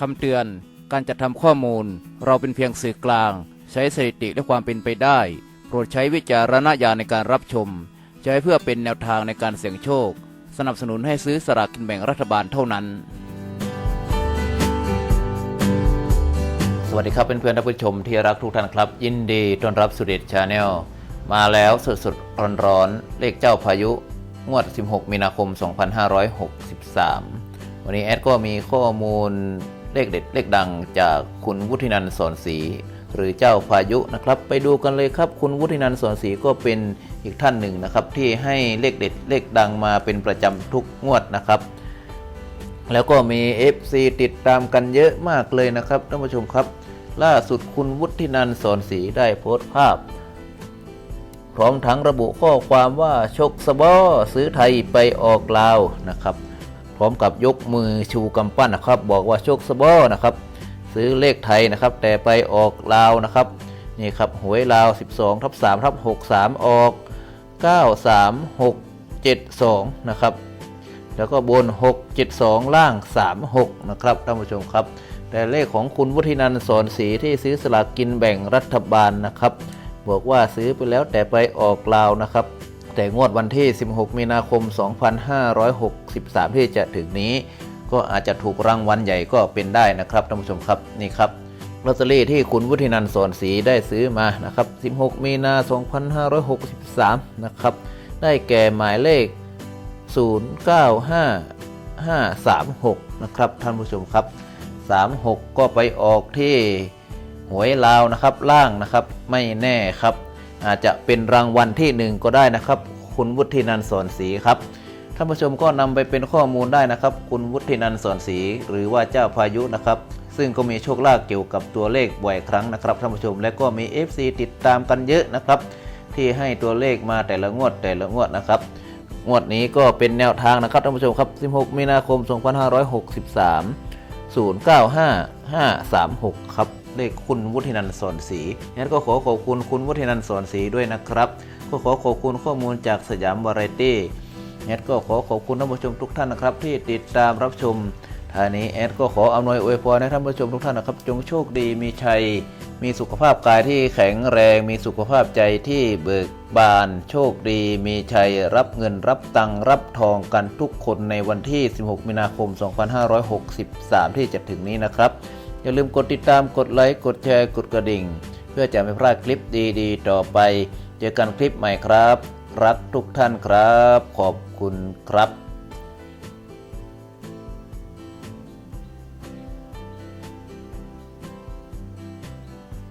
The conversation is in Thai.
คำเตือนการจัดทำข้อมูลเราเป็นเพียงสื่อกลางใช้สถิติและความเป็นไปได้โปรดใช้วิจารณญาณในการรับชมใช้เพื่อเป็นแนวทางในการเสี่ยงโชคสนับสนุนให้ซื้อสลากกินแบ่งรัฐบาลเท่านั้นสวัสดีครับเพื่อนๆท่านผู้ชมที่รักทุกท่านครับยินดีต้อนรับสุเดชชาแนลมาแล้วสดๆร้อนๆเลขเจ้าพายุงวด16มีนาคม2563วันนี้แอดก็มีข้อมูลเลขเด็ดเลขดังจากคุณวุฒินันท์สอนศรีหรือเจ้าพายุนะครับไปดูกันเลยครับคุณวุฒินันท์สอนศรีก็เป็นอีกท่านหนึ่งนะครับที่ให้เลขเด็ดเลขดังมาเป็นประจำทุกงวดนะครับแล้วก็มี FC ติดตามกันเยอะมากเลยนะครับท่านผู้ชมครับล่าสุดคุณวุฒินันท์สอนศรีได้โพสต์ภาพพร้อมทั้งระบุข้อความว่าโชคสบอซื้อไทยไปออกลาวนะครับพร้อมกับยกมือชูกำปั้นนะครับบอกว่าโชคสบอนะครับซื้อเลขไทยนะครับแต่ไปออกลาวนะครับนี่ครับหวยลาว 12/3/63 ออก93672นะครับแล้วก็บน672ล่าง36นะครับท่านผู้ชมครับแต่เลขของคุณวุฒินันท์สอนศรีที่ซื้อสลากกินแบ่งรัฐบาลนะครับบอกว่าซื้อไปแล้วแต่ไปออกลาวนะครับแต่งวดวันที่16มีนาคม2563ที่จะถึงนี้ก็อาจจะถูกรางวัลใหญ่ก็เป็นได้นะครับท่านผู้ชมครับนี่ครับลอตเตอรี่ที่คุณวุฒินันท์สอนศรีได้ซื้อมานะครับ16มีนา2563นะครับได้แก่หมายเลข095536นะครับท่านผู้ชมครับ36ก็ไปออกที่หวยลาวนะครับล่างนะครับไม่แน่ครับอาจจะเป็นรางวัลที่1ก็ได้นะครับคุณวุฒินันท์สอนศรีครับท่านผู้ชมก็นำไปเป็นข้อมูลได้นะครับคุณวุฒินันท์สอนศรีหรือว่าเจ้าพายุนะครับซึ่งก็มีโชคลาภเกี่ยวกับตัวเลขบ่อยครั้งนะครับท่านผู้ชมและก็มี FC ติดตามกันเยอะนะครับที่ให้ตัวเลขมาแต่ละงวดนะครับงวดนี้ก็เป็นแนวทางนะครับท่านผู้ชมครับ16มีนาคม2563 095536ครับเลขคุณวุฒินันท์สอนศรีงั้นก็ขอขอบคุณคุณวุฒินันท์สอนศรีด้วยนะครับก็ขอขอบคุณข้อมูลจากสยามวาไรตี้งั้นก็ขอขอบคุณท่านผู้ชมทุกท่านนะครับที่ติดตามรับชมท่านี้แอดก็ขออำนวยอวยพรให้ท่านผู้ชมทุกท่านนะครับจงโชคดีมีชัยมีสุขภาพกายที่แข็งแรงมีสุขภาพใจที่เบิกบานโชคดีมีชัยรับเงินรับตังค์รับทองกันทุกคนในวันที่16มีนาคม2563ที่จะถึงนี้นะครับอย่าลืมกดติดตามกดไลค์กดแชร์กดกระดิ่งเพื่อจะไม่พลาดคลิปดีๆต่อไปเจอกันคลิปใหม่ครับรักทุกท่านครับขอบคุณครับ